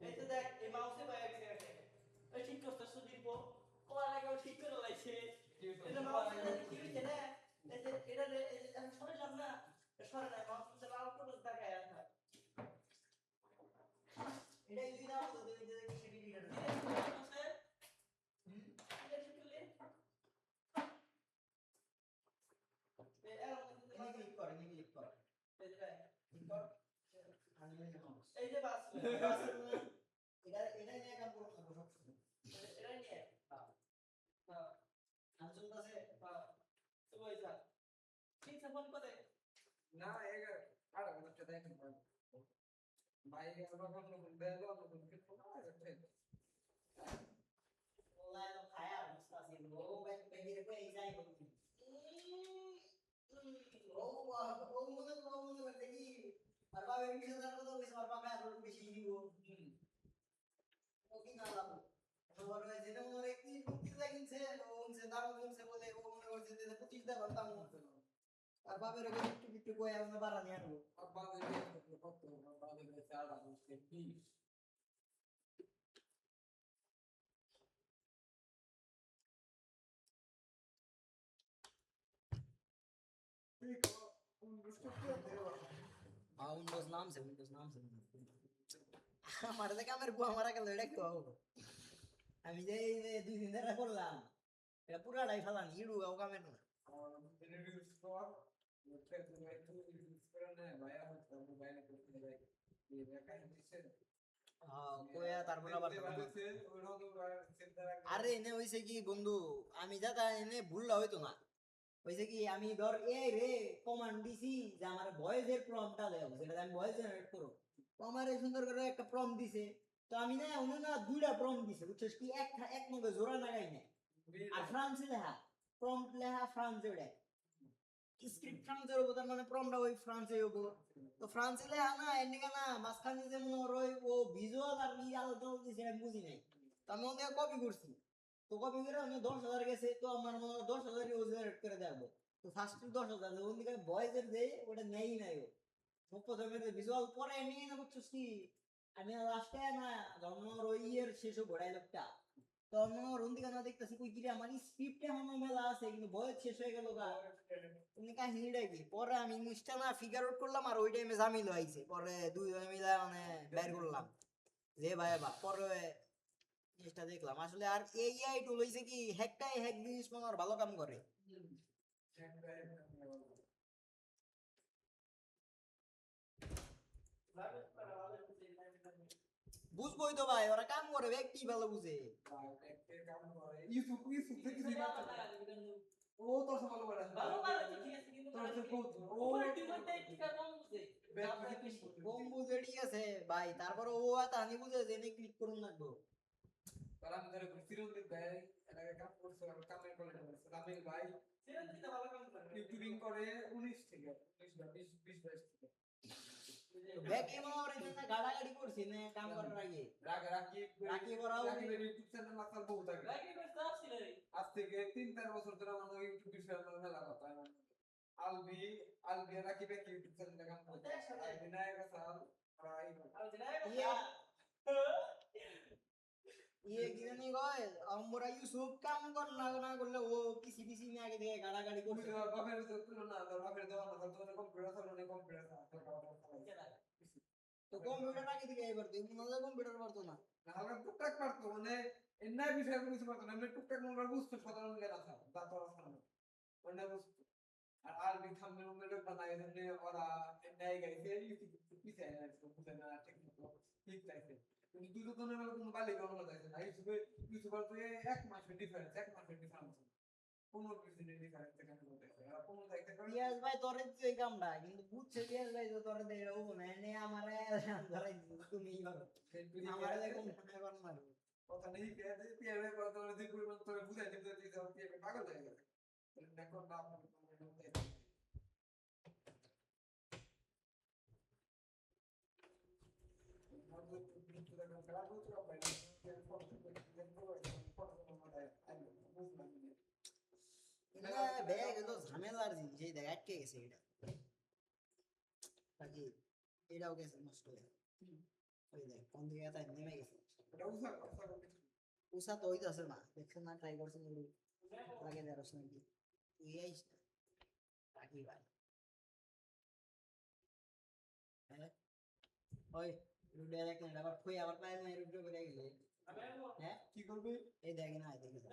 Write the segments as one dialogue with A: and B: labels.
A: এই তো দেখ এই মাউসে পায় গেছে ওই ঠিক করতে সুদীপ কোলা লাগাও ঠিক করে লাইছে এটা মাউসে কি হইছে না এই যে এটা আমি সরাইলাম না সরে না মাউসে লাল করে দেখায় আছে এটা ইউজ না তো তুমি দেখি সেটি লিখে দাও আছে এটা ঠিক করলে এই ক্লিক কর এই ক্লিক কর এই যে ক্লিক কর এই যে বাস এটা নিয়ে কাম করব না সব এটা নিয়ে হ্যাঁ হ্যাঁ আনসুন আছে হ্যাঁ তো ওইটা ঠিক আছে ফোন করে
B: না এক আর একটা দেখেন ভাই আমরা কখনো বেলো আমরা কিন্তু না এটা
A: online nó khá là nó gì nó bên bên kia có ai dây không ô muốn nó cái gì ở ba bên kia ra nó bisa apa kan lu bisa ini gua oke nggak lah और যেটা মনে একটি মুক্তি লাগিছে ওনছে দাম ওনছে বলে ও মনে করছে যে 25 টা ঘন্টা মনে আর বাবার ওকে একটু একটু কই আমরা বাড়ানি আনবো
B: আর বাদে কত বাদে চার আসছে 20
A: हाँ विंडोज नाम से हमारे से क्या मेरे को हमारा का लड़क तो आओ আমি যে এই দুই দিন ধরে করলাম এটা পুরাটাই ফেলান ইড়ু আও কামের না
B: রিভিউ স্কোর রিভিউ স্কোর না ভাই আমার মোবাইল করতে যাই এই দেখা দিচ্ছে
A: হ্যাঁ কোয়া তারপর আবার আরে এনে হইছে কি বন্ধু আমি যাতা এনে ভুললা হইতো না হইছে কি আমি ধর এই রে কমান্ড দিছি যে আমার ভয়েসের প্রম্পটটা দাও সেটা আমি ভয়েস জেনারেট করব তো আমার এই সুন্দর করে একটা প্রম্পট দিছে তো আমি না উনি না দুইটা প্রম্পট দিছে বুঝছিস কি এক মগে জোড়া লাগাই না আর ফ্রান্সে লেখা প্রম্পট লেখা ফ্রান্সে ওটা স্ক্রিপ্ট ফ্রান্সের উপর তার মানে প্রম্পটটা ওই ফ্রান্সে উপর তো ফ্রান্সে লেখা না এন্ডিকা না মাঝখানে যে মনে হয় ও ভিজুয়াল আর রিয়াল তো দিছে আমি বুঝি নাই তো আমি ওটা কপি করছি তো কপি করে আমি 10,000 গেছে তো আমার মনে হয় 10,000 ইউজ করে দেবো তো ফার্স্ট 10,000 ওদিকে ভয়েসের দেই ওটা নেই নাই ও প্রথমে ভিজুয়াল পরে নিয়ে না বুঝছিস কি আমি লাস্টে না যখন ওই ইয়ের শেষ ঘোড়াই লোকটা তো আমি রন্দিকা না দেখতেছি কই কি আমার স্ক্রিপ্টে এখনো মেলা আছে কিন্তু ভয়েস শেষ হয়ে গেল গা তুমি কাহিনীটা কি পরে আমি ইংলিশটা না ফিগার আউট করলাম আর ওই টাইমে জামিল হয়েছে পরে দুই মিলে মানে বের করলাম যে ভাই বা পরে জিনিসটা দেখলাম আসলে আর এআই টুল হইছে কি হ্যাকটাই হ্যাক জিনিস মনে আর ভালো কাম করে বুঝবই তো ভাই ওরা কাম করে ব্যক্তি ভালো বুঝে
B: ইউটিউব থেকে কিছু ও তো ভালো করে
A: ভালো করে ঠিক আছে কিন্তু ও টিমতে ঠিক আছে কম বুঝে ঠিক আছে ভাই তারপর ও তানি বুঝে যে ক্লিক করুন লাগবো
B: তারা আমাদের চিরঞ্জিত ভাই এটাকে কাম করছে আর কামের করে রামিল ভাই
A: চিরঞ্জিত ভালো কাম করে
B: ইউটিউবিং করে 19 থেকে 19 বা 20 22 থেকে
A: ব্যাকে মনে হয় গাড়াগাড়ি করছি না কাম করার আগে রাকি বড়াও
B: ইউটিউব চ্যানেল মাতাল বহুত আগে
A: রাকি করতে আসছিল
B: আজ থেকে 3-4 বছর ধরে আমার ইউটিউব বিষয়ে মেলা কথা আলবি রাকি ব্যাক ইউটিউব চ্যানেলে কাম করতে আর বিনায়ক সাল প্রায়
A: আর বিনায়ক ये कितनी गए हमरा यूसुफ काम करना ना করলে ও কিসি কিসি নিয়ে আগে দিয়ে গাড়াগাড়ি করছে
B: বাপের তো না বাপের দেওয়া না তো কম্পিউটার চালানো কম্পিউটার
A: তো কম্পিউটার আগে দিকে এবার তুই মনে কম্পিউটার পারতো না
B: হালকা টুকটাক পারতো মানে এন্না বিষয় কিছু পারতো না আমি টুকটাক মনে বুঝতো সাধারণ জ্ঞান আছে দাঁত আছে না ওটা বুঝতো আর আলবি থাম্বনেল মনে বানায় দেনে ওরা এন্নাই গাইছে পিছে আছে বুঝে না ঠিক মতো ঠিক চাইছে কিন্তু দুজনের কোনো বালি গণনা যাইছে না ইউটিউবার তো এক মাসের ডিফারেন্স কোনো কিছু নেই ডিফারেন্স কেন বলতে আর কোনো যাইতে পারে
A: পিয়াস ভাই তোরে তুই কামড়া কিন্তু বুঝছে পিয়াস ভাই তো তোরে দেই ও না নে আমারে ধরে তুমি করো আমারে দেখো মনে কর না
B: কথা নেই পিয়াস ভাই কথা বলে দিই পুরো তোরে বুঝাই দিতে দিতে পিয়াস পাগল হয়ে গেছে দেখো না
A: ব্যাগ তো ঝামেলার জিনিস এই দেখ আটকে গেছে এটা বাকি এটাও গেছে নষ্ট হয়ে ওই দেখ কোন দিকে তাই নেমে গেছে
B: এটা উষা উষা
A: উষা তো হইতাছে না দেখছেন না ট্রাই করছেন এগুলো লাগে দেড়শো নাকি তুই আইস না রাখি ভাই হ্যাঁ ওই রুডে দেখ না আবার খুই আবার পায় না রুডে করে গেলে হ্যাঁ
B: কি করবে
A: এই দেখ না দেখে যা।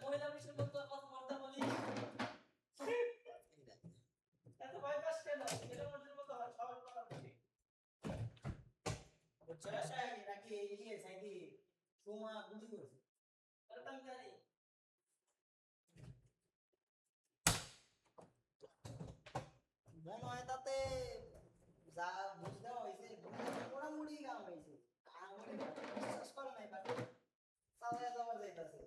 C: মহিলা বিষয়ের মতো কথা বলি
A: এই দেখ
C: এত ভয় পাস কেন ছেলের মতো হয় সবার করা উচিত
A: রাখি এই নিয়ে সাইডে সোমা গুলি করছে
C: এটা তো আমি জানি
A: মনে হয় তাতে যা বুঝতে হয়েছে মোটামুটি কাম হয়েছে আমার বিশ্বাস করে নাই বাট চালায় যাওয়ার যাইতাছে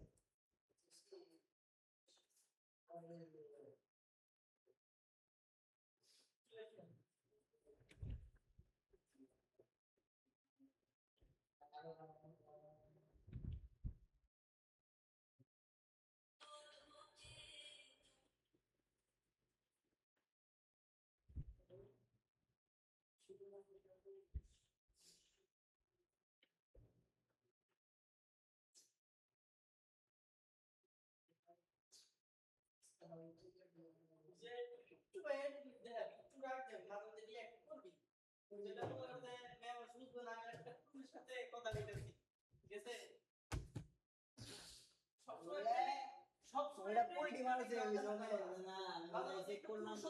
C: যে একটু বাইরে দেখ একটু রাখতে মাঝে মধ্যে রিঅ্যাক্ট করবি যেটা মনে হচ্ছে ম্যাম শুনতো না আমি একটা পুলিশের সাথে কথা বলতেছি ঠিক আছে সবসময় সবসময়
A: ওটা পোল্টি মারছে ওই জন্য না আমি চেক করলাম যে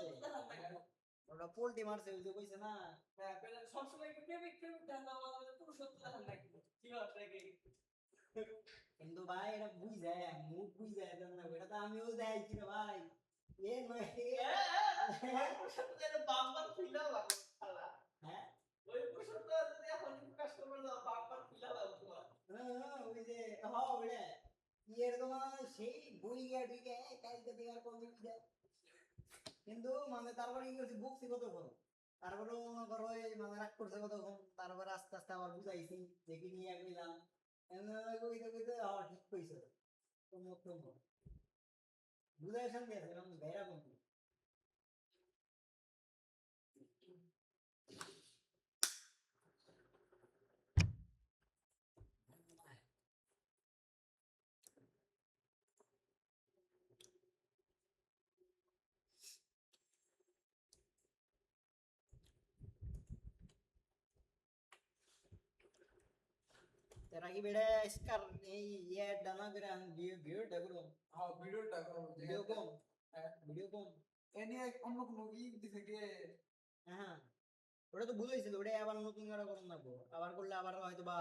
A: ওটা পোল্টি মারছে ওই যে কইছে না
C: হ্যাঁ সবসময় প্রেমিক প্রেমিক দেখা আমাদের পুরুষত্ব দেখান নাকি কি হচ্ছে নাকি
A: কিন্তু ভাই এটা বুঝায় মুখ বুঝায় দেন না এটা তো আমিও যাই কি রে ভাই এ নয়
C: ওই পুরুষত্ব যেন বাম্পার ফিলা লাগে শালা
A: হ্যাঁ
C: ওই পুরুষত্ব যদি এখন কাস্টমার দাও বাম্পার ফিলা দাও তোমার
A: ওই যে হ্যাঁ ওইটা ইয়ের তোমার সেই বই গিয়ে ঢুকে কালকে থেকে আর কোন দিকে কিন্তু মানে তারপরে কি করছি বুকছি কতক্ষণ তারপরে মনে করো এই মানে রাগ করছে কতক্ষণ তারপরে আস্তে আস্তে আবার বুঝাইছি যে কি নিয়ে কইলাম কইতে কইতে ঠিক কইছে মুখ বুঝাই সঙ্গে আছে এরকম ভেড়া বন্ধু तेरा की बेटा इसका ये डाना करा वीडियो देखो
B: হ্যাঁ ভিডিওটা করো
A: वीडियो कॉल
B: এনে অন্য কোনো দিকে গিয়ে
A: হ্যাঁ ওটা তো বুঝাইছিল ওটা আবার নতুন করে করুন না আবার করলে আবার হয়তো বা